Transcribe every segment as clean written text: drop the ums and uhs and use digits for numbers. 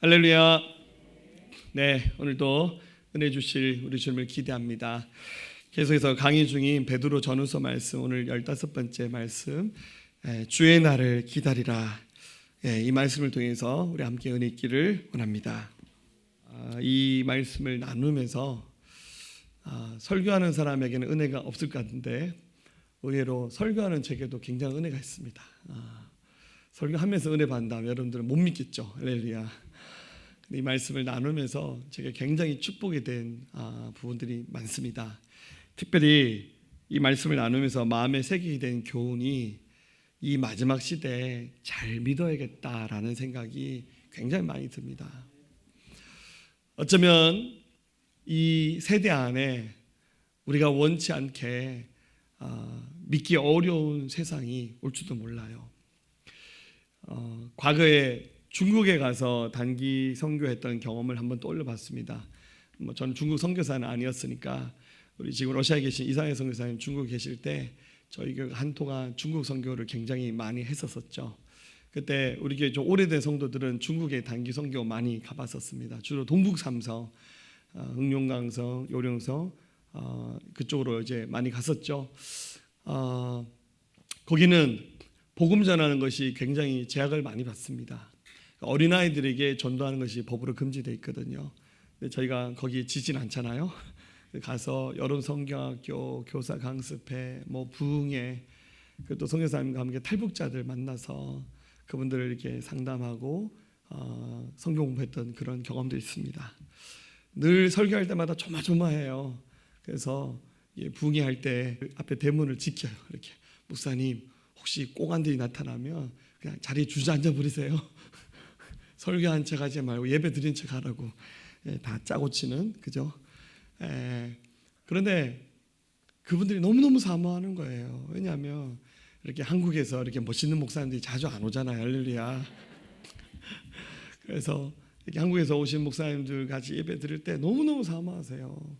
할렐루야. 네, 오늘도 은혜 주실 우리 주님을 기대합니다. 계속해서 강의 중인 베드로 전후서 말씀, 오늘 15번째 말씀, 주의 날을 기다리라. 이 말씀을 통해서 우리 함께 은혜 있기를 원합니다. 이 말씀을 나누면서 설교하는 사람에게는 은혜가 없을 것 같은데 의외로 설교하는 제게도 굉장히 은혜가 있습니다. 설교하면서 은혜 받는다면 여러분들은 못 믿겠죠. 할렐루야. 이 말씀을 나누면서 제가 굉장히 축복이 된 부분들이 많습니다. 특별히 이 말씀을 나누면서 마음에 새기게 된 교훈이 이 마지막 시대에 잘 믿어야겠다라는 생각이 굉장히 많이 듭니다. 어쩌면 이 세대 안에 우리가 원치 않게 믿기 어려운 세상이 올지도 몰라요. 과거에 중국에 가서 단기 선교했던 경험을 한번 떠올려봤습니다. 저는 중국 선교사는 아니었으니까 우리 지금 러시아에 계신 이상해 선교사님 중국에 계실 때 저희 교회 한동안 중국 선교를 굉장히 많이 했었었죠. 그때 우리 교회 좀 오래된 성도들은 중국에 단기 선교 많이 가봤었습니다. 주로 동북 3성, 응룡강성, 요령성 그쪽으로 이제 많이 갔었죠. 거기는 복음 전하는 것이 굉장히 제약을 많이 받습니다. 어린아이들에게 전도하는 것이 법으로 금지되어 있거든요. 근데 저희가 거기 지진 않잖아요. 가서 여론 성경학교 교사 강습회, 부흥회, 또 선교사님과 함께 탈북자들 만나서 그분들을 이렇게 상담하고 성경 공부했던 그런 경험도 있습니다. 늘 설교할 때마다 조마조마해요. 그래서 부흥회 할 때 앞에 대문을 지켜요. 이렇게 목사님 혹시 꽁안들이 나타나면 그냥 자리에 주저앉아 버리세요. 설교한 척 하지 말고 예배 드린 척 하라고. 다 짜고 치는, 그죠? 그런데 그분들이 너무너무 사모하는 거예요. 왜냐하면 이렇게 한국에서 이렇게 멋있는 목사님들이 자주 안 오잖아요. 할렐루야. 그래서 이렇게 한국에서 오신 목사님들 같이 예배 드릴 때 너무너무 사모하세요.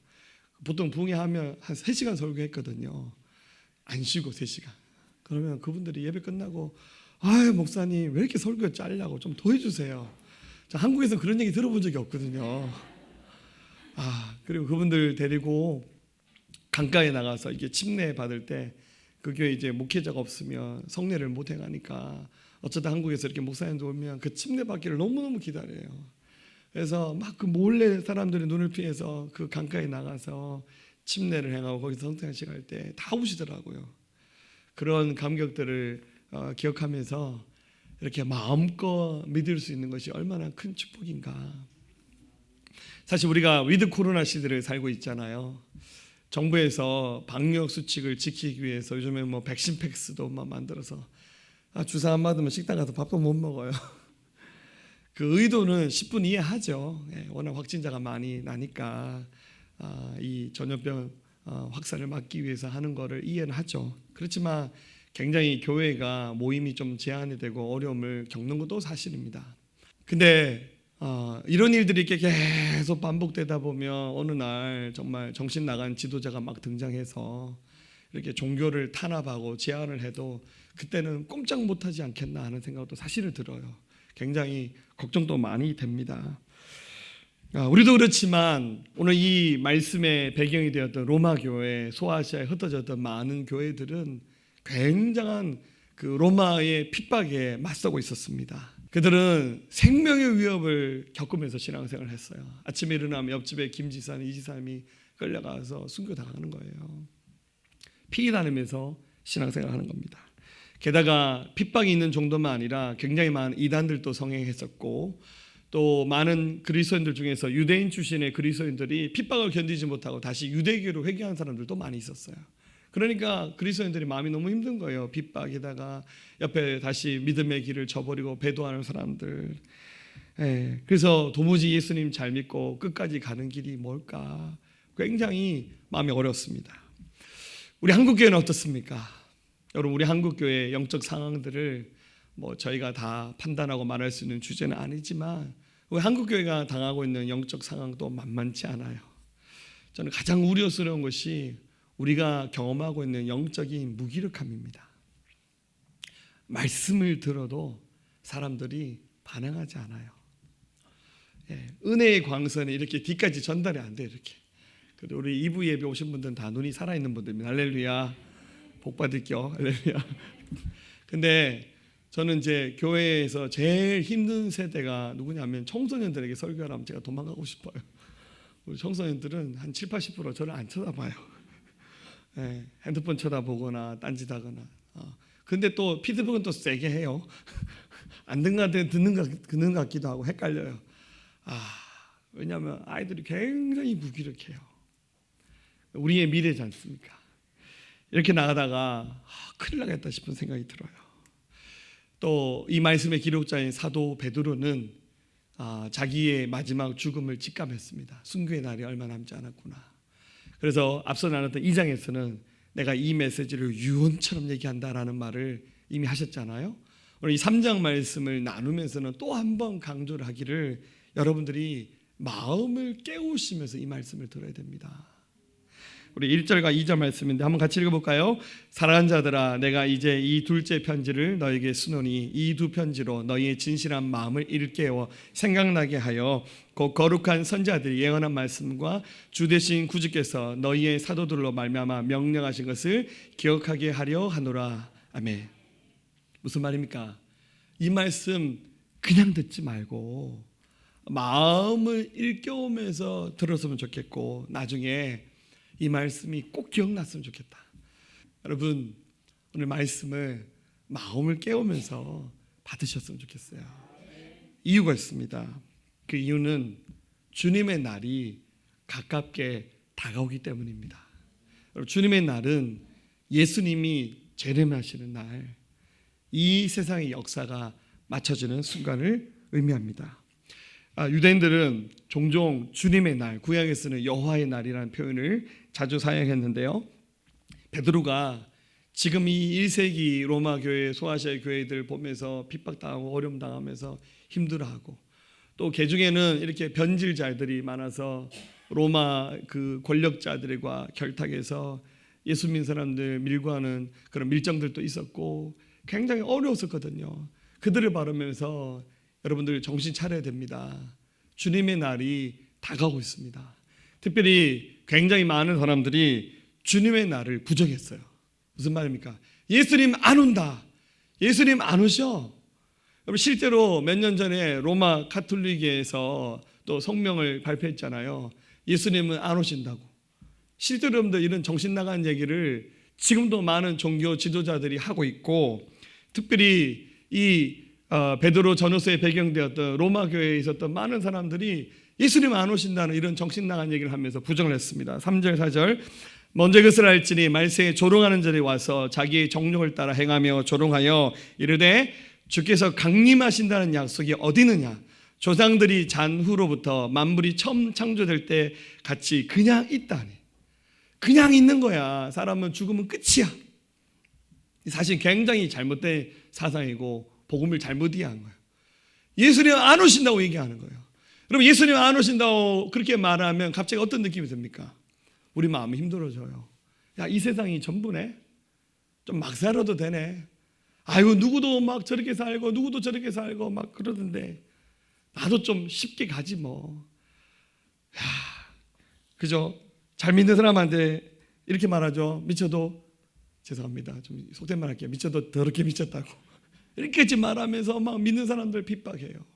보통 부흥회 하면 한 3시간 설교했거든요. 안 쉬고 3시간. 그러면 그분들이 예배 끝나고 아유 목사님 왜 이렇게 설교 짧냐고 좀 더 해주세요. 자, 한국에서 그런 얘기 들어본 적이 없거든요. 그리고 그분들 데리고 강가에 나가서 이게 침례 받을 때 그 교회 이제 목회자가 없으면 성례를 못 행하니까 어쩌다 한국에서 이렇게 목사님들 오면 그 침례 받기를 너무너무 기다려요. 그래서 막 그 몰래 사람들의 눈을 피해서 그 강가에 나가서 침례를 행하고 거기서 성찬식 할 때 다 오시더라고요. 그런 감격들을 기억하면서 이렇게 마음껏 믿을 수 있는 것이 얼마나 큰 축복인가. 사실 우리가 위드 코로나 시대를 살고 있잖아요. 정부에서 방역 수칙을 지키기 위해서 요즘에 백신 팩스도 만들어서 주사 안 맞으면 식당 가서 밥도 못 먹어요. 그 의도는 10분 이해하죠. 워낙 확진자가 많이 나니까 이 전염병 확산을 막기 위해서 하는 거를 이해는 하죠. 그렇지만 굉장히 교회가 모임이 좀 제한이 되고 어려움을 겪는 것도 사실입니다. 근데 이런 일들이 이렇게 계속 반복되다 보면 어느 날 정말 정신 나간 지도자가 막 등장해서 이렇게 종교를 탄압하고 제한을 해도 그때는 꼼짝 못하지 않겠나 하는 생각도 사실은 들어요. 굉장히 걱정도 많이 됩니다. 우리도 그렇지만 오늘 이 말씀의 배경이 되었던 로마 교회, 소아시아에 흩어졌던 많은 교회들은 굉장한 그 로마의 핍박에 맞서고 있었습니다. 그들은 생명의 위협을 겪으면서 신앙생활을 했어요. 아침에 일어나면 옆집에 김 지사님, 이 지사님이 끌려가서 순교당하는 거예요. 피난하면서 신앙생활을 하는 겁니다. 게다가 핍박이 있는 정도만 아니라 굉장히 많은 이단들도 성행했었고 또 많은 그리스도인들 중에서 유대인 출신의 그리스도인들이 핍박을 견디지 못하고 다시 유대교로 회귀한 사람들도 많이 있었어요. 그러니까 그리스도인들이 마음이 너무 힘든 거예요. 핍박에다가 옆에 다시 믿음의 길을 저버리고 배도하는 사람들. 그래서 도무지 예수님 잘 믿고 끝까지 가는 길이 뭘까? 굉장히 마음이 어렵습니다. 우리 한국교회는 어떻습니까? 여러분, 우리 한국교회의 영적 상황들을 저희가 다 판단하고 말할 수 있는 주제는 아니지만 우리 한국교회가 당하고 있는 영적 상황도 만만치 않아요. 저는 가장 우려스러운 것이 우리가 경험하고 있는 영적인 무기력함입니다. 말씀을 들어도 사람들이 반응하지 않아요. 은혜의 광선이 이렇게 뒤까지 전달이 안 돼요. 이렇게. 그래도 우리 2부 예배 오신 분들은 다 눈이 살아있는 분들입니다. 할렐루야. 복 받을게요. 할렐루야. 근데 저는 이제 교회에서 제일 힘든 세대가 누구냐면 청소년들에게 설교를 하면 제가 도망가고 싶어요. 우리 청소년들은 한 7, 80% 저를 안 쳐다봐요. 핸드폰 쳐다보거나 딴짓하거나. 근데 또 피드백은 또 세게 해요. 안 듣는 것 같기도 하고 헷갈려요. 왜냐하면 아이들이 굉장히 무기력해요. 우리의 미래지 않습니까? 이렇게 나가다가 큰일 나겠다 싶은 생각이 들어요. 또 이 말씀의 기록자인 사도 베드로는 자기의 마지막 죽음을 직감했습니다. 순교의 날이 얼마 남지 않았구나. 그래서 앞서 나눴던 2장에서는 내가 이 메시지를 유언처럼 얘기한다라는 말을 이미 하셨잖아요. 오늘 이 3장 말씀을 나누면서는 또 한 번 강조를 하기를 여러분들이 마음을 깨우시면서 이 말씀을 들어야 됩니다. 우리 1절과 2절 말씀인데 한번 같이 읽어볼까요? 사랑하는 자들아, 내가 이제 이 둘째 편지를 너에게 쓰노니 이 두 편지로 너희의 진실한 마음을 일깨워 생각나게 하여 곧 거룩한 선지자들이 예언한 말씀과 주 되신 구주께서 너희의 사도들로 말미암아 명령하신 것을 기억하게 하려 하노라. 아멘. 무슨 말입니까? 이 말씀 그냥 듣지 말고 마음을 일깨우면서 들었으면 좋겠고 나중에 이 말씀이 꼭 기억났으면 좋겠다. 여러분 오늘 말씀을 마음을 깨우면서 받으셨으면 좋겠어요. 이유가 있습니다. 그 이유는 주님의 날이 가깝게 다가오기 때문입니다. 주님의 날은 예수님이 재림하시는 날, 이 세상의 역사가 맞춰지는 순간을 의미합니다. 유대인들은 종종 주님의 날, 구약에서는 여호와의 날이라는 표현을 자주 사용했는데요. 베드로가 지금 이 1세기 로마 교회, 소아시아 교회들 보면서 핍박당하고 어려움 당하면서 힘들어하고 또 개중에는 이렇게 변질자들이 많아서 로마 그 권력자들과 결탁해서 예수 믿는 사람들 밀고 하는 그런 밀정들도 있었고 굉장히 어려웠었거든요. 그들을 바라면서 여러분들 정신 차려야 됩니다. 주님의 날이 다가오고 있습니다. 특별히 굉장히 많은 사람들이 주님의 날을 부정했어요. 무슨 말입니까? 예수님 안 온다. 예수님 안 오셔. 여러분 실제로 몇 년 전에 로마 가톨릭에서 또 성명을 발표했잖아요. 예수님은 안 오신다고. 실제로 여러분들 이런 정신 나간 얘기를 지금도 많은 종교 지도자들이 하고 있고 특별히 이 베드로 전후서에 배경되었던 로마 교회에 있었던 많은 사람들이 예수님 안 오신다는 이런 정신 나간 얘기를 하면서 부정을 했습니다. 3절 4절 먼저 그것을 알지니 말세에 조롱하는 자들이 와서 자기의 정욕을 따라 행하며 조롱하여 이르되 주께서 강림하신다는 약속이 어디 있느냐 조상들이 잔후로부터 만물이 처음 창조될 때 같이 그냥 있다니 그냥 있는 거야. 사람은 죽으면 끝이야. 사실 굉장히 잘못된 사상이고 복음을 잘못 이해한 거예요. 예수님 안 오신다고 얘기하는 거예요. 여러분 예수님 안 오신다고 그렇게 말하면 갑자기 어떤 느낌이 듭니까? 우리 마음이 힘들어져요. 야, 이 세상이 전부네. 좀 막 살아도 되네. 아이고 누구도 막 저렇게 살고 누구도 저렇게 살고 막 그러던데 나도 좀 쉽게 가지 뭐. 야, 그죠? 잘 믿는 사람한테 이렇게 말하죠. 미쳐도 죄송합니다. 좀 속된 말 할게요. 미쳐도 더럽게 미쳤다고. 이렇게 말하면서 막 믿는 사람들 핍박해요.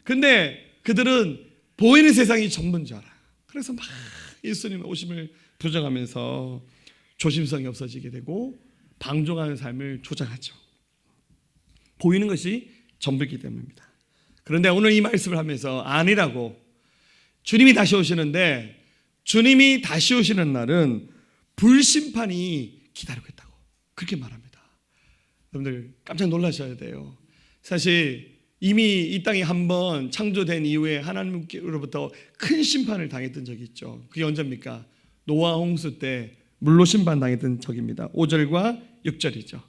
근데 그들은 보이는 세상이 전부인 줄 알아요. 그래서 막 예수님의 오심을 부정하면서 조심성이 없어지게 되고 방종하는 삶을 조장하죠. 보이는 것이 전부이기 때문입니다. 그런데 오늘 이 말씀을 하면서 아니라고 주님이 다시 오시는데 주님이 다시 오시는 날은 불심판이 기다리고 있다고 그렇게 말합니다. 여러분들 깜짝 놀라셔야 돼요. 사실 이미 이 땅이 한번 창조된 이후에 하나님으로부터 큰 심판을 당했던 적이 있죠. 그게 언제입니까? 노아 홍수 때 물로 심판당했던 적입니다. 5절과 6절이죠.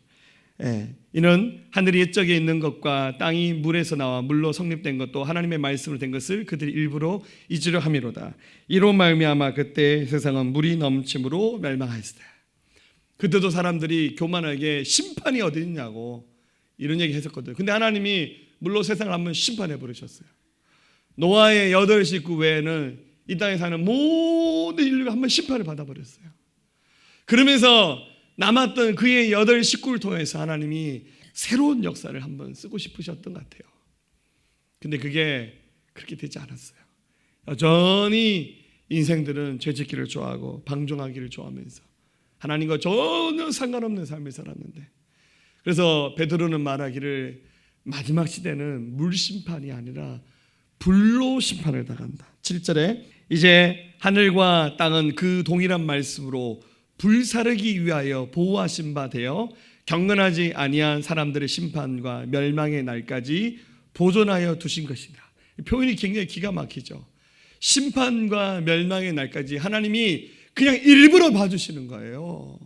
이는 하늘이 옛적에 있는 것과 땅이 물에서 나와 물로 성립된 것도 하나님의 말씀으로 된 것을 그들이 일부러 잊으려 함이로다. 이로 말미암아 그때 세상은 물이 넘침으로 멸망하였으되. 그때도 사람들이 교만하게 심판이 어디 있냐고 이런 얘기 했었거든요. 근데 하나님이 물로 세상을 한번 심판해 버리셨어요. 노아의 8 식구 외에는 이 땅에 사는 모든 인류가 한번 심판을 받아버렸어요. 그러면서 남았던 그의 8 식구를 통해서 하나님이 새로운 역사를 한번 쓰고 싶으셨던 것 같아요. 근데 그게 그렇게 되지 않았어요. 여전히 인생들은 죄짓기를 좋아하고 방종하기를 좋아하면서 하나님과 전혀 상관없는 삶을 살았는데, 그래서 베드로는 말하기를 마지막 시대는 물심판이 아니라 불로 심판을 당한다. 7절에 이제 하늘과 땅은 그 동일한 말씀으로 불사르기 위하여 보호하신 바 되어 경건하지 아니한 사람들의 심판과 멸망의 날까지 보존하여 두신 것이다. 표현이 굉장히 기가 막히죠. 심판과 멸망의 날까지 하나님이 그냥 일부러 봐주시는 거예요.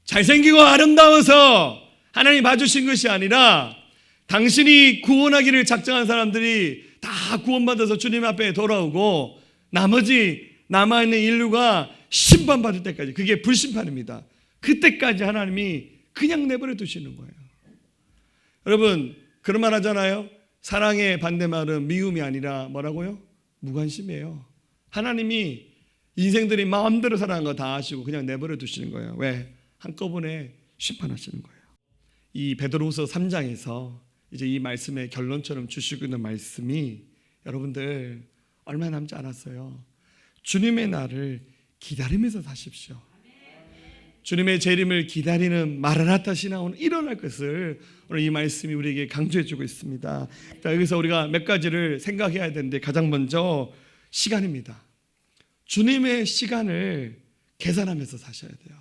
잘생기고 아름다워서 하나님이 봐주신 것이 아니라 당신이 구원하기를 작정한 사람들이 다 구원받아서 주님 앞에 돌아오고 나머지 남아있는 인류가 심판받을 때까지, 그게 불심판입니다. 그때까지 하나님이 그냥 내버려 두시는 거예요. 여러분, 그런 말 하잖아요. 사랑의 반대말은 미움이 아니라 뭐라고요? 무관심이에요. 하나님이 인생들이 마음대로 살아가는 거 다 아시고 그냥 내버려 두시는 거예요. 왜? 한꺼번에 심판하시는 거예요. 이 베드로후서 3장에서 이제 이 말씀의 결론처럼 주시고 있는 말씀이, 여러분들 얼마 남지 않았어요. 주님의 날을 기다리면서 사십시오. 주님의 재림을 기다리는 마라나타 신앙은 일어날 것을 오늘 이 말씀이 우리에게 강조해 주고 있습니다. 자, 여기서 우리가 몇 가지를 생각해야 되는데, 가장 먼저 시간입니다. 주님의 시간을 계산하면서 사셔야 돼요.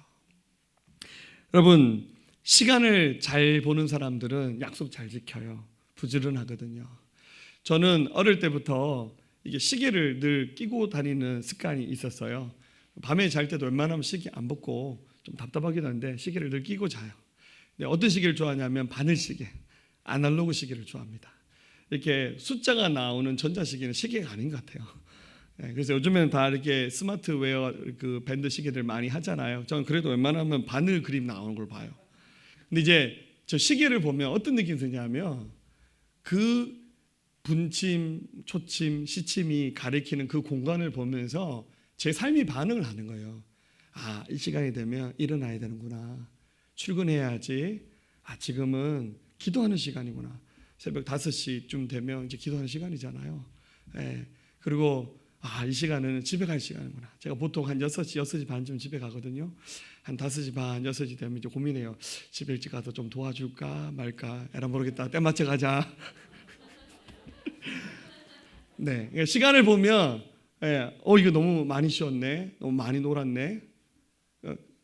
여러분, 시간을 잘 보는 사람들은 약속 잘 지켜요. 부지런하거든요. 저는 어릴 때부터 이게 시계를 늘 끼고 다니는 습관이 있었어요. 밤에 잘 때도 웬만하면 시계 안 벗고, 좀 답답하기도 한데 시계를 늘 끼고 자요. 근데 어떤 시계를 좋아하냐면 바늘 시계, 아날로그 시계를 좋아합니다. 이렇게 숫자가 나오는 전자시계는 시계가 아닌 것 같아요. 그래서 요즘에는 다 이렇게 스마트웨어 그 밴드 시계들 많이 하잖아요. 저는 그래도 웬만하면 바늘 그림 나오는 걸 봐요. 근데 이제 저 시계를 보면 어떤 느낌이 드냐면, 그 분침, 초침, 시침이 가리키는 그 공간을 보면서 제 삶이 반응을 하는 거예요. 아, 이 시간이 되면 일어나야 되는구나. 출근해야지. 아, 지금은 기도하는 시간이구나. 새벽 5시쯤 되면 이제 기도하는 시간이잖아요. 그리고 아, 이 시간은 집에 갈 시간이구나. 제가 보통 한 6시 반쯤 집에 가거든요. 한 5시 반, 6시 되면 이제 고민해요. 집에 일찍 가서 좀 도와줄까 말까. 에라 모르겠다. 때 맞춰 가자. 네, 시간을 보면 이거 너무 많이 쉬었네. 너무 많이 놀았네.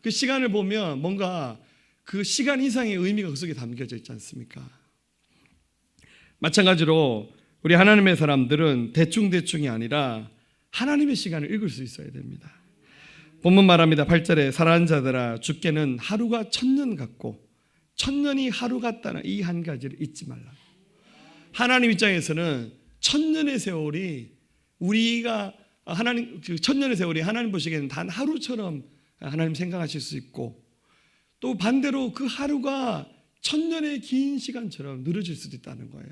그 시간을 보면 뭔가 그 시간 이상의 의미가 그 속에 담겨져 있지 않습니까? 마찬가지로 우리 하나님의 사람들은 대충대충이 아니라 하나님의 시간을 읽을 수 있어야 됩니다. 본문 말합니다. 8절에 사랑하는 자들아, 주께는 하루가 1000년 같고 1000년이 하루 같다는 이 한 가지를 잊지 말라. 하나님 입장에서는 1000년의 세월이, 우리가 하나님 1000년의 세월이 하나님 보시기에는 단 하루처럼 하나님 생각하실 수 있고, 또 반대로 그 하루가 1000년의 긴 시간처럼 늘어질 수도 있다는 거예요.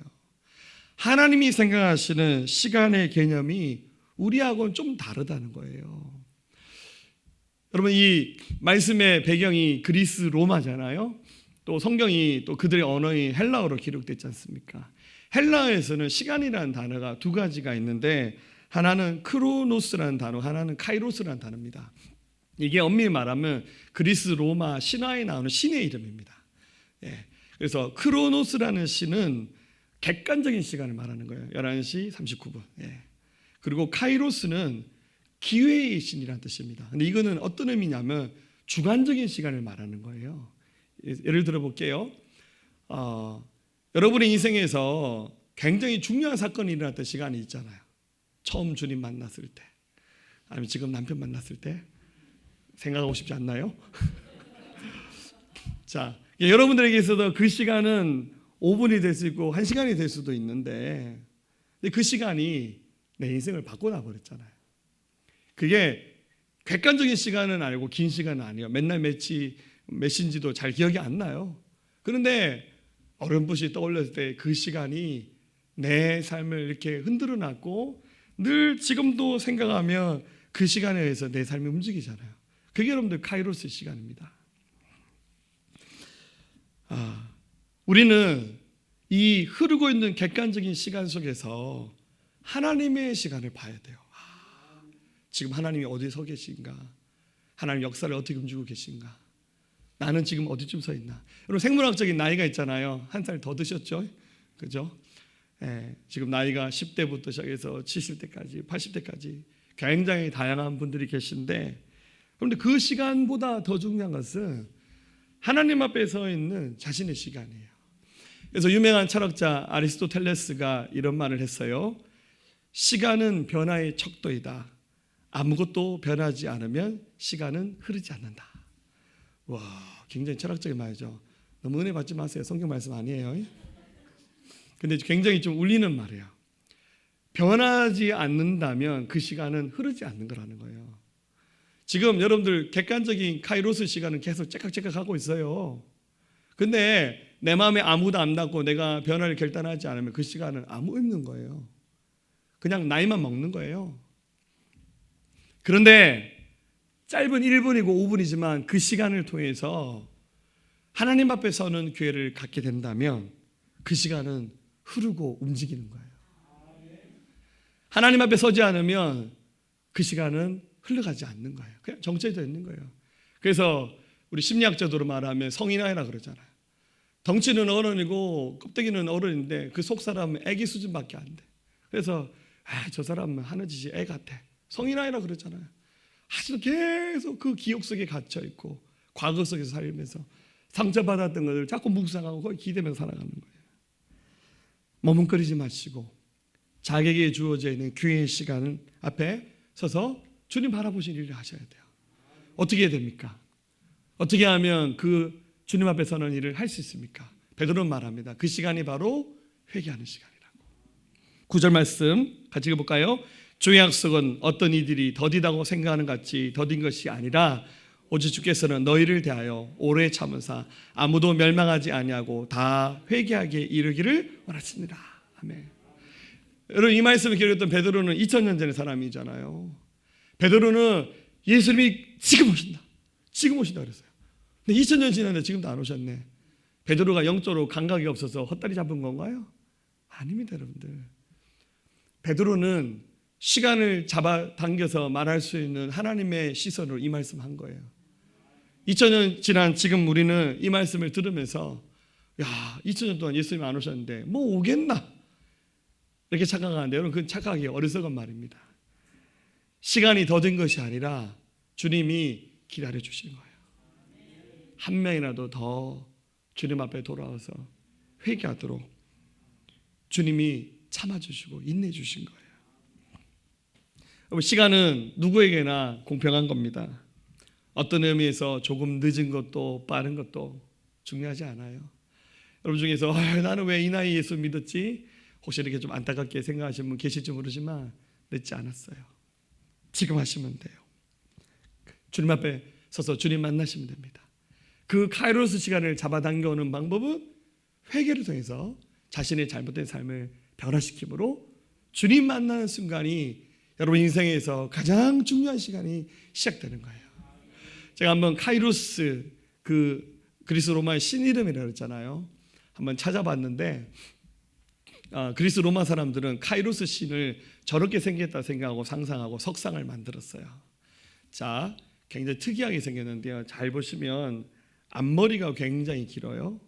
하나님이 생각하시는 시간의 개념이 우리하고는 좀 다르다는 거예요. 여러분, 이 말씀의 배경이 그리스 로마잖아요. 또 성경이 또 그들의 언어인 헬라어로 기록됐지 않습니까? 헬라어에서는 시간이라는 단어가 두 가지가 있는데, 하나는 크로노스라는 단어, 하나는 카이로스라는 단어입니다. 이게 엄밀히 말하면 그리스 로마 신화에 나오는 신의 이름입니다. 그래서 크로노스라는 신은 객관적인 시간을 말하는 거예요. 11시 39분. 그리고 카이로스는 기회의 신이라는 뜻입니다. 근데 이거는 어떤 의미냐면 주관적인 시간을 말하는 거예요. 예를 들어 볼게요. 여러분의 인생에서 굉장히 중요한 사건이 일어났던 시간이 있잖아요. 처음 주님 만났을 때, 아니면 지금 남편 만났을 때. 생각하고 싶지 않나요? 자, 여러분들에게 있어서 그 시간은 5분이 될 수 있고 1시간이 될 수도 있는데, 근데 그 시간이 내 인생을 바꿔놔 버렸잖아요. 그게 객관적인 시간은 아니고 긴 시간은 아니에요. 맨날 몇인지도 잘 기억이 안 나요. 그런데 어렴풋이 떠올렸을 때 그 시간이 내 삶을 이렇게 흔들어 놨고 늘 지금도 생각하면 그 시간에 의해서 내 삶이 움직이잖아요. 그게 여러분들 카이로스 시간입니다. 우리는 이 흐르고 있는 객관적인 시간 속에서 하나님의 시간을 봐야 돼요. 지금 하나님이 어디에 서 계신가? 하나님 역사를 어떻게 움직이고 계신가? 나는 지금 어디쯤 서 있나? 여러분 생물학적인 나이가 있잖아요. 한 살 더 드셨죠? 그죠? 지금 나이가 10대부터 시작해서 70대까지 80대까지 굉장히 다양한 분들이 계신데, 그런데 그 시간보다 더 중요한 것은 하나님 앞에 서 있는 자신의 시간이에요. 그래서 유명한 철학자 아리스토텔레스가 이런 말을 했어요. 시간은 변화의 척도이다. 아무것도 변하지 않으면 시간은 흐르지 않는다. 와, 굉장히 철학적인 말이죠. 너무 은혜 받지 마세요. 성경 말씀 아니에요. 근데 굉장히 좀 울리는 말이에요. 변하지 않는다면 그 시간은 흐르지 않는 거라는 거예요. 지금 여러분들 객관적인 카이로스 시간은 계속 째깍째깍 하고 있어요. 근데 내 마음에 아무도 안 닿고 내가 변화를 결단하지 않으면 그 시간은 아무 의미 없는 거예요. 그냥 나이만 먹는 거예요. 그런데 짧은 1분이고 5분이지만 그 시간을 통해서 하나님 앞에 서는 기회를 갖게 된다면 그 시간은 흐르고 움직이는 거예요. 하나님 앞에 서지 않으면 그 시간은 흘러가지 않는 거예요. 그냥 정체되어 있는 거예요. 그래서 우리 심리학적으로 말하면 성인아이라 그러잖아요. 덩치는 어른이고 껍데기는 어른인데 그 속 사람은 애기 수준밖에 안 돼. 그래서 저 사람은 하는 짓이 애 같아. 성인아이라 그러잖아요. 아직도 계속 그 기억 속에 갇혀 있고 과거 속에서 살면서 상처받았던 것을 자꾸 묵상하고 거기 기대면서 살아가는 거예요. 머뭇거리지 마시고 자기에게 주어져 있는 기회의 시간 앞에 서서 주님 바라보시는 일을 하셔야 돼요. 어떻게 해야 됩니까? 어떻게 하면 그 주님 앞에 서는 일을 할 수 있습니까? 베드로는 말합니다. 그 시간이 바로 회개하는 시간이라고. 9절 말씀 같이 읽어볼까요? 주의 약속은 어떤 이들이 더디다고 생각하는 같이 더딘 것이 아니라 오직 주께서는 너희를 대하여 오래 참으사 아무도 멸망하지 아니하고 다 회개하게 이르기를 원하십니다. 아멘. 여러분 이 말씀을 기록했던 베드로는 2000년 전의 사람이잖아요. 베드로는 예수님이 지금 오신다. 지금 오신다 그랬어요. 근데 2000년 지났는데 지금도 안 오셨네. 베드로가 영적으로 감각이 없어서 헛다리 잡은 건가요? 아닙니다, 여러분들. 베드로는 시간을 잡아당겨서 말할 수 있는 하나님의 시선으로 이 말씀한 거예요. 2000년 지난 지금 우리는 이 말씀을 들으면서 2000년 동안 예수님이 안 오셨는데 뭐 오겠나 이렇게 착각하는데 여러분 그건 착각이 어리석은 말입니다. 시간이 더딘 것이 아니라 주님이 기다려주신 거예요. 한 명이라도 더 주님 앞에 돌아와서 회개하도록 주님이 참아주시고 인내해주신 거예요. 시간은 누구에게나 공평한 겁니다. 어떤 의미에서 조금 늦은 것도 빠른 것도 중요하지 않아요. 여러분 중에서 나는 왜 이 나이에 예수 믿었지? 혹시 이렇게 좀 안타깝게 생각하시는 분 계실지 모르지만 늦지 않았어요. 지금 하시면 돼요. 주님 앞에 서서 주님 만나시면 됩니다. 그 카이로스 시간을 잡아당겨오는 방법은 회개를 통해서 자신의 잘못된 삶을 변화시킴으로 주님 만나는 순간이 여러분 인생에서 가장 중요한 시간이 시작되는 거예요. 제가 한번 카이로스 그 그리스 로마의 신 이름이라고 했잖아요. 한번 찾아봤는데 그리스 로마 사람들은 카이로스 신을 저렇게 생겼다 생각하고 상상하고 석상을 만들었어요. 자, 굉장히 특이하게 생겼는데요. 잘 보시면 앞머리가 굉장히 길어요.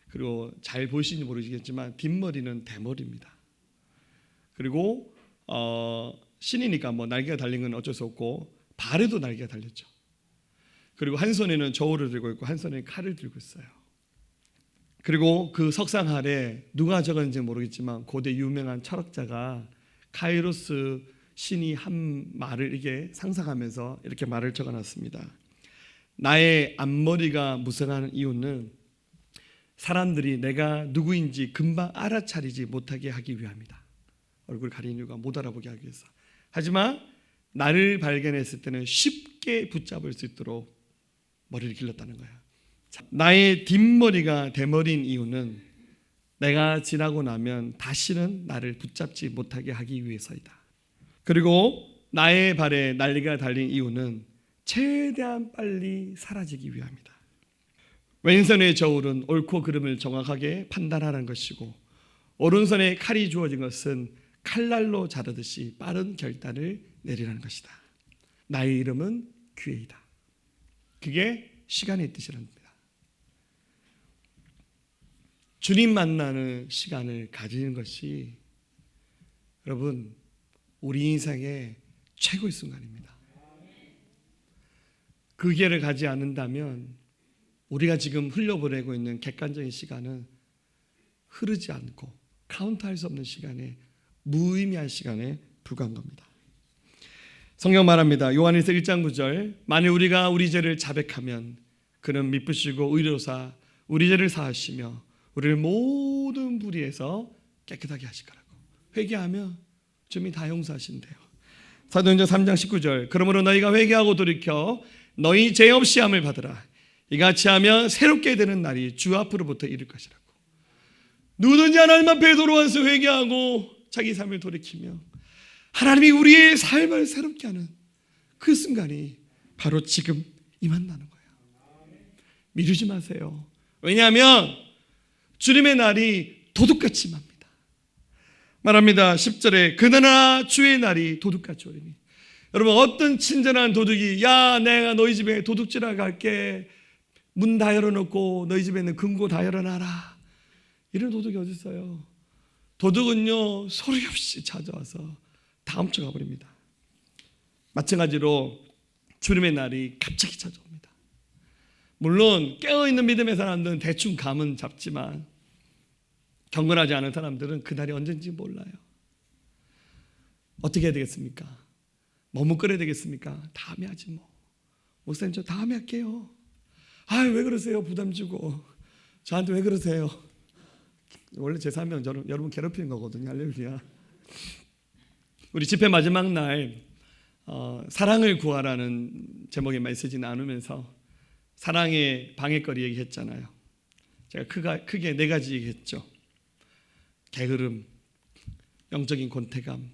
그리고 잘 보시는지 모르시겠지만 뒷머리는 대머리입니다. 그리고 신이니까 뭐 날개가 달린 건 어쩔 수 없고 발에도 날개가 달렸죠. 그리고 한 손에는 저울을 들고 있고 한 손에 칼을 들고 있어요. 그리고 그 석상 아래 누가 적었는지 모르겠지만 고대 유명한 철학자가 카이로스 신이 한 말을 이렇게 상상하면서 이렇게 말을 적어놨습니다. 나의 앞머리가 무성한 이유는 사람들이 내가 누구인지 금방 알아차리지 못하게 하기 위함이다. 얼굴 가린 이유가 못 알아보게 하기 위해서. 하지만 나를 발견했을 때는 쉽게 붙잡을 수 있도록 머리를 길렀다는 거야. 나의 뒷머리가 대머리인 이유는 내가 지나고 나면 다시는 나를 붙잡지 못하게 하기 위해서이다. 그리고 나의 발에 난리가 달린 이유는 최대한 빨리 사라지기 위함이다. 왼손의 저울은 옳고 그름을 정확하게 판단하는 것이고 오른손에 칼이 주어진 것은 칼날로 자르듯이 빠른 결단을 내리라는 것이다. 나의 이름은 기회이다. 그게 시간의 뜻이랍니다. 주님 만나는 시간을 가지는 것이 여러분 우리 인생의 최고의 순간입니다. 그 기회를 가지 않는다면 우리가 지금 흘려보내고 있는 객관적인 시간은 흐르지 않고 카운트할 수 없는 시간에 무의미한 시간에 불과한 겁니다. 성경 말합니다. 요한일서 1장 9절 만일 우리가 우리 죄를 자백하면 그는 미쁘시고 의로사 우리 죄를 사하시며 우리를 모든 불의에서 깨끗하게 하실 거라고. 회개하면 주님이 다 용서하신대요. 사도행전 3장 19절 그러므로 너희가 회개하고 돌이켜 너희 죄 없이 함을 받으라. 이같이 하면 새롭게 되는 날이 주 앞으로부터 이를 것이라고. 누구든지 하나님 앞에 돌아와서 회개하고 자기 삶을 돌이키며 하나님이 우리의 삶을 새롭게 하는 그 순간이 바로 지금 임한다는 거예요. 미루지 마세요. 왜냐하면 주님의 날이 도둑같이 임합니다. 말합니다. 10절에 그러나 주의 날이 도둑같이 오리니. 여러분 어떤 친절한 도둑이 야 내가 너희 집에 도둑질하러 갈게 문 다 열어놓고 너희 집에 있는 금고 다 열어놔라. 이런 도둑이 어디 있어요? 도둑은요 소리 없이 찾아와서 다 훔쳐가 버립니다. 마찬가지로 주님의 날이 갑자기 찾아옵니다. 물론 깨어있는 믿음의 사람들은 대충 감은 잡지만 경건하지 않은 사람들은 그날이 언젠지 몰라요. 어떻게 해야 되겠습니까? 머뭇거려야 되겠습니까? 다음에 하지 뭐. 목사님 저 다음에 할게요. 왜 그러세요? 부담 주고 저한테 왜 그러세요? 원래 제 사명 여러분 괴롭히는 거거든요. 할렐루야. 우리 집회 마지막 날 사랑을 구하라는 제목의 메시지 나누면서 사랑의 방해거리 얘기했잖아요. 제가 크게 4가지 얘기했죠. 게으름, 영적인 권태감,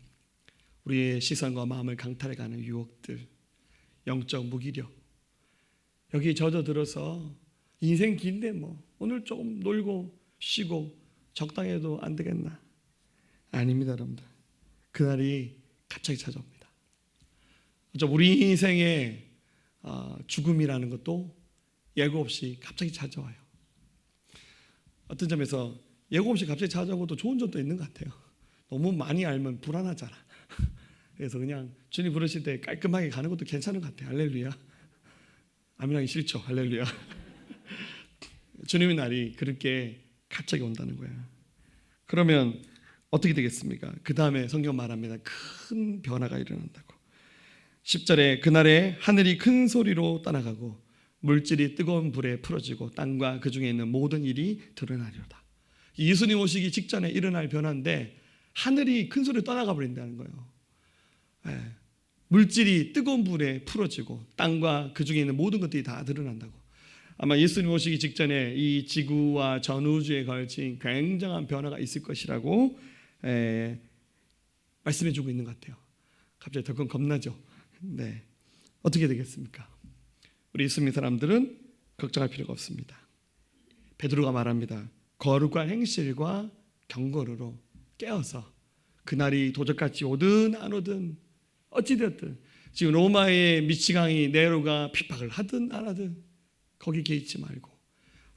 우리의 시선과 마음을 강탈해가는 유혹들, 영적 무기력. 여기 젖어들어서 인생 긴데 뭐 오늘 조금 놀고 쉬고 적당해도 안 되겠나? 아닙니다, 여러분들. 그날이 갑자기 찾아옵니다. 우리 인생의 죽음이라는 것도 예고 없이 갑자기 찾아와요. 어떤 점에서 예고 없이 갑자기 찾아오고도 좋은 점도 있는 것 같아요. 너무 많이 알면 불안하잖아. 그래서 그냥 주님 부르실 때 깔끔하게 가는 것도 괜찮은 것 같아요. 할렐루야. 아멘하기 싫죠. 할렐루야. 주님의 날이 그렇게 갑자기 온다는 거예요. 그러면 어떻게 되겠습니까? 그 다음에 성경 말합니다. 큰 변화가 일어난다고. 10절에 그날에 하늘이 큰 소리로 떠나가고 물질이 뜨거운 불에 풀어지고 땅과 그 중에 있는 모든 일이 드러나리로다. 예수님 오시기 직전에 일어날 변화인데 하늘이 큰 소리로 떠나가 버린다는 거예요. 물질이 뜨거운 불에 풀어지고 땅과 그 중에 있는 모든 것들이 다 드러난다고. 아마 예수님 오시기 직전에 이 지구와 전 우주에 걸친 굉장한 변화가 있을 것이라고 말씀해 주고 있는 것 같아요. 갑자기 덜컥 겁나죠. 네, 어떻게 되겠습니까? 우리 예수님 사람들은 걱정할 필요가 없습니다. 베드로가 말합니다. 거룩한 행실과 경건으로 깨어서 그날이 도적같이 오든 안 오든 어찌되었든 지금 로마의 미치광이 네로가 핍박을 하든 안 하든 거기 개의치 말고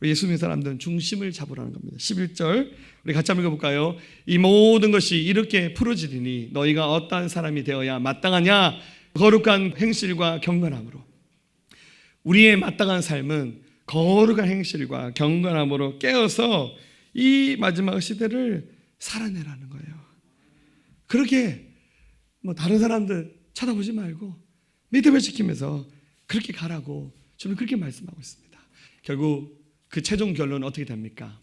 우리 예수 믿는 사람들은 중심을 잡으라는 겁니다. 11절 우리 같이 한번 읽어볼까요? 이 모든 것이 이렇게 풀어지리니 너희가 어떠한 사람이 되어야 마땅하냐? 거룩한 행실과 경건함으로. 우리의 마땅한 삶은 거룩한 행실과 경건함으로 깨어서 이 마지막 시대를 살아내라는 거예요. 그렇게 다른 사람들 쳐다보지 말고 믿음을 지키면서 그렇게 가라고 저는 그렇게 말씀하고 있습니다. 결국 그 최종 결론은 어떻게 됩니까?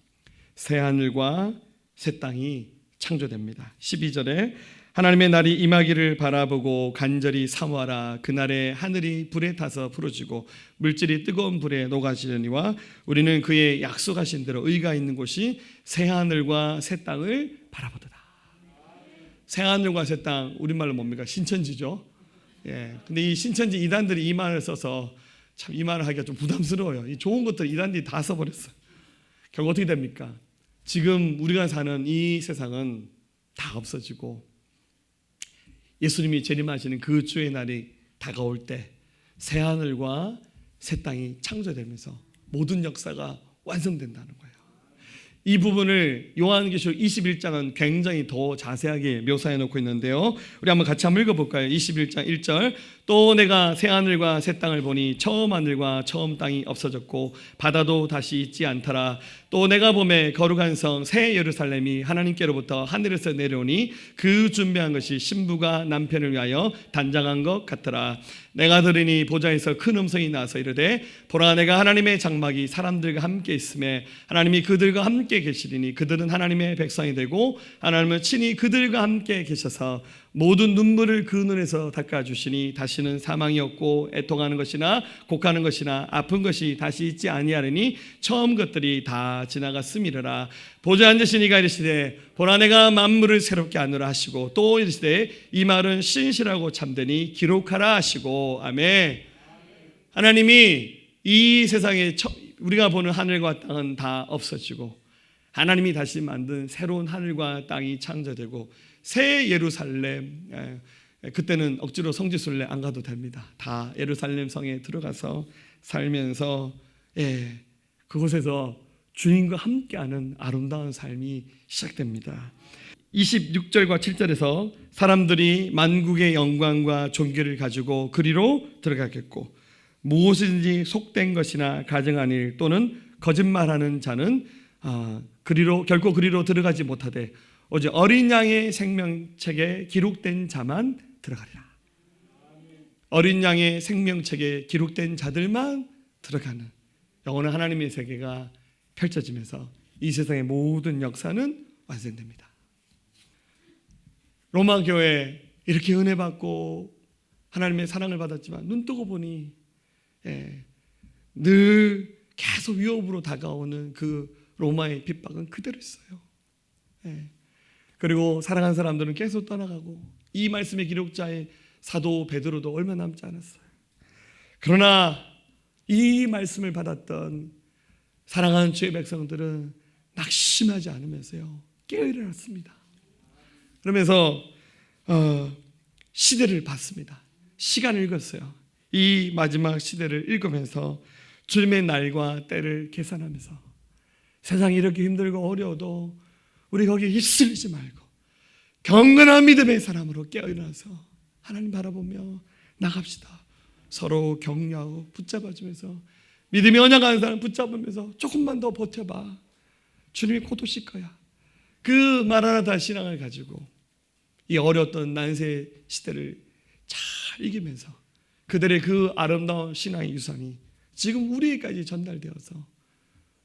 새 하늘과 새 땅이 창조됩니다. 12절에 하나님의 날이 임하기를 바라보고 간절히 사모하라. 그날에 하늘이 불에 타서 부러지고 물질이 뜨거운 불에 녹아지려니와 우리는 그의 약속하신 대로 의가 있는 곳이 새하늘과 새 땅을 바라보도다. 새하늘과 새 땅, 우리말로 뭡니까? 신천지죠. 예. 근데 이 신천지 이단들이 이 말을 써서 참 이 말을 하기가 좀 부담스러워요. 이 좋은 것들 이단들이 다 써버렸어요. 결국 어떻게 됩니까? 지금 우리가 사는 이 세상은 다 없어지고 예수님이 재림하시는 그 주의 날이 다가올 때 새하늘과 새 땅이 창조되면서 모든 역사가 완성된다는 거예요. 이 부분을 요한계시록 21장은 굉장히 더 자세하게 묘사해 놓고 있는데요. 우리 한번 같이 한번 읽어볼까요? 21장 1절. 또 내가 새하늘과 새 땅을 보니 처음 하늘과 처음 땅이 없어졌고 바다도 다시 있지 않더라. 또 내가 보매 거룩한 성 새 예루살렘이 하나님께로부터 하늘에서 내려오니 그 준비한 것이 신부가 남편을 위하여 단장한 것 같더라. 내가 들으니 보좌에서 큰 음성이 나서 이르되 보라 내가 하나님의 장막이 사람들과 함께 있음에 하나님이 그들과 함께 계시리니 그들은 하나님의 백성이 되고 하나님은 친히 그들과 함께 계셔서 모든 눈물을 그 눈에서 닦아주시니 다시는 사망이 없고 애통하는 것이나 곡하는 것이나 아픈 것이 다시 있지 아니하리니 처음 것들이 다 지나갔음이라. 보좌 앉으신 이가 이르시되 보라 내가 만물을 새롭게 하노라 하시고 또 이르시되 이 말은 신실하고 참되니 기록하라 하시고. 아멘. 하나님이 이 세상에 우리가 보는 하늘과 땅은 다 없어지고 하나님이 다시 만든 새로운 하늘과 땅이 창조되고 새 예루살렘, 그때는 억지로 성지순례 안 가도 됩니다. 다 예루살렘 성에 들어가서 살면서 그곳에서 주님과 함께하는 아름다운 삶이 시작됩니다. 26절과 7절에서 사람들이 만국의 영광과 존귀를 가지고 그리로 들어가겠고 무엇이든지 속된 것이나 가증한 일 또는 거짓말하는 자는 결코 그리로 들어가지 못하되 오직 어린 양의 생명책에 기록된 자만 들어가리라. 어린 양의 생명책에 기록된 자들만 들어가는 영원한 하나님의 세계가 펼쳐지면서 이 세상의 모든 역사는 완성됩니다. 로마 교회 이렇게 은혜 받고 하나님의 사랑을 받았지만 눈 뜨고 보니 늘 계속 위협으로 다가오는 그 로마의 핍박은 그대로 있어요. 그리고 사랑하는 사람들은 계속 떠나가고 이 말씀의 기록자의 사도 베드로도 얼마 남지 않았어요. 그러나 이 말씀을 받았던 사랑하는 주의 백성들은 낙심하지 않으면서요 깨어일어났습니다. 그러면서 시대를 봤습니다. 시간을 읽었어요. 이 마지막 시대를 읽으면서 주님의 날과 때를 계산하면서 세상이 이렇게 힘들고 어려워도 우리 거기에 휩쓸리지 말고 경건한 믿음의 사람으로 깨어일어나서 하나님 바라보며 나갑시다. 서로 격려하고 붙잡아주면서 믿음이 언약하는 사람 붙잡으면서 조금만 더 버텨봐. 주님이 곧 오실 거야. 그 말 하나 다 신앙을 가지고 이 어려웠던 난세 시대를 잘 이기면서 그들의 그 아름다운 신앙의 유산이 지금 우리에게까지 전달되어서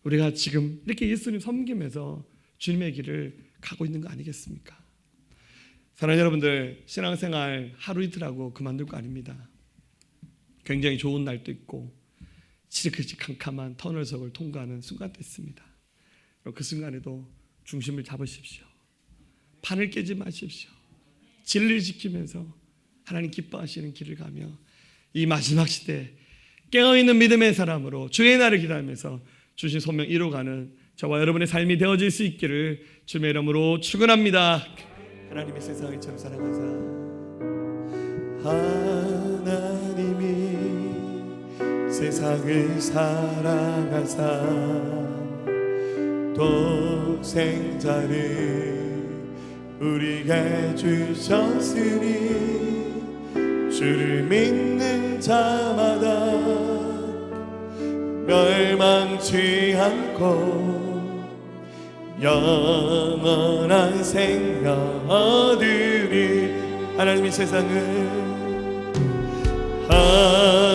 우리가 지금 이렇게 예수님 섬기면서 주님의 길을 가고 있는 거 아니겠습니까? 사랑하는 여러분들, 신앙생활 하루 이틀하고 그만둘 거 아닙니다. 굉장히 좋은 날도 있고 지긋지 캄캄한 터널석을 통과하는 순간도 있습니다. 그 순간에도 중심을 잡으십시오. 판을 깨지 마십시오. 진리를 지키면서 하나님 기뻐하시는 길을 가며 이 마지막 시대 깨어있는 믿음의 사람으로 주의 날을 기다리면서 주신 소명 이루어가는 저와 여러분의 삶이 되어질 수 있기를 주님의 이름으로 축원합니다. 하나님의 세상을 참 사랑하사 하나님이 세상을 사랑하사 독생자를 우리에게 주셨으니 주를 믿는 자마다 멸망치 않고 영원한 생명 얻으리. 하나님이 세상을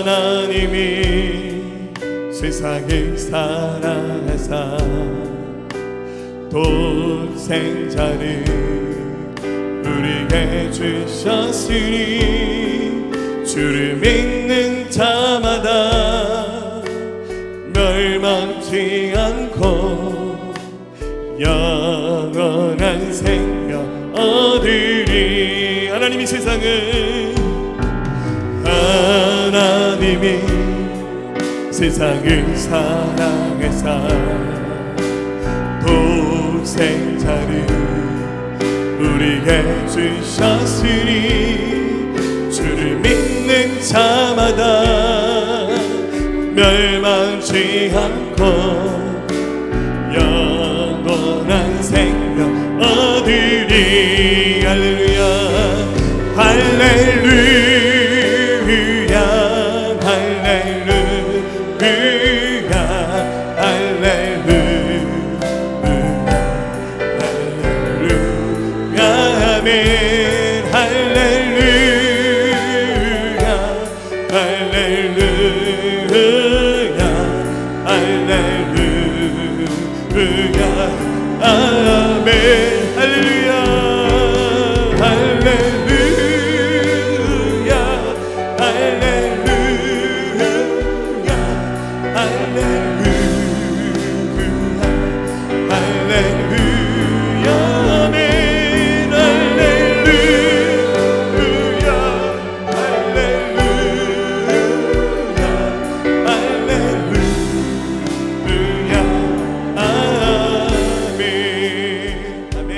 하나님이 세상을 사랑하사 독생자를 우리 우리에게 주셨으니 주를 믿는 자마다 멸망치 않고 영원한 생명 얻으리. 하나님이 세상을 사랑해서 독생자를 우리에게 주셨으니 주를 믿는 자마다 멸망치 않고 영원한 생명 얻으리. 할렐루야 할렐루야 할렐루야 할렐루야 아멘. 할렐루야 할렐루야 할렐루야 아멘. 할렐루야 할렐루야 할렐루야 할렐루야 할렐루야 아멘. 할렐루야 할렐루야 아멘. 아멘.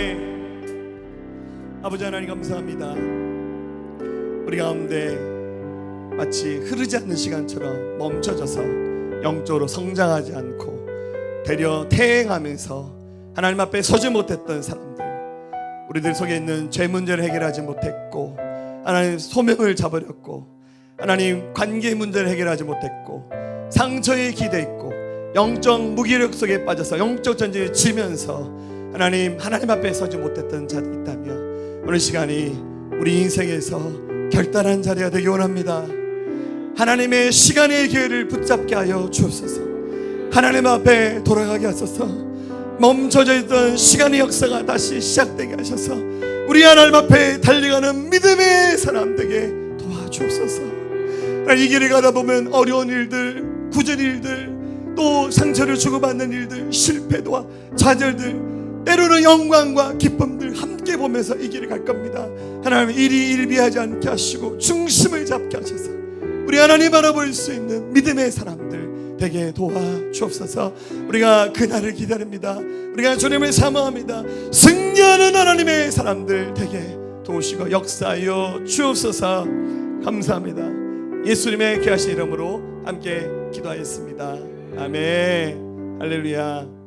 아버지 하나님 감사합니다. 우리 가운데 마치 흐르지 않는 시간처럼 멈춰져서 영적으로 성장하지 않고 되려 퇴행하면서 하나님 앞에 서지 못했던 사람들, 우리들 속에 있는 죄 문제를 해결하지 못했고 하나님 소명을 저버렸고 하나님 관계 문제를 해결하지 못했고 상처에 기대있고 영적 무기력 속에 빠져서 영적 전쟁에 지면서 하나님 앞에 서지 못했던 자들이 있다며 오늘 시간이 우리 인생에서 결단한 자리가 되기 원합니다. 하나님의 시간의 기회를 붙잡게 하여 주옵소서. 하나님 앞에 돌아가게 하소서. 멈춰져 있던 시간의 역사가 다시 시작되게 하셔서 우리 하나님 앞에 달려가는 믿음의 사람 되게 도와주옵소서. 이 길을 가다 보면 어려운 일들, 굳은 일들, 또 상처를 주고받는 일들, 실패와 좌절들, 때로는 영광과 기쁨들 함께 보면서 이 길을 갈 겁니다. 하나님 일이 일비하지 않게 하시고 중심을 잡게 하셔서 우리 하나님 바라볼 수 있는 믿음의 사람들 되게 도와주옵소서. 우리가 그날을 기다립니다. 우리가 주님을 사모합니다. 승리하는 하나님의 사람들 되게 도우시고 역사하여 주옵소서. 감사합니다. 예수님의 귀하신 이름으로 함께 기도하였습니다. 아멘. 할렐루야.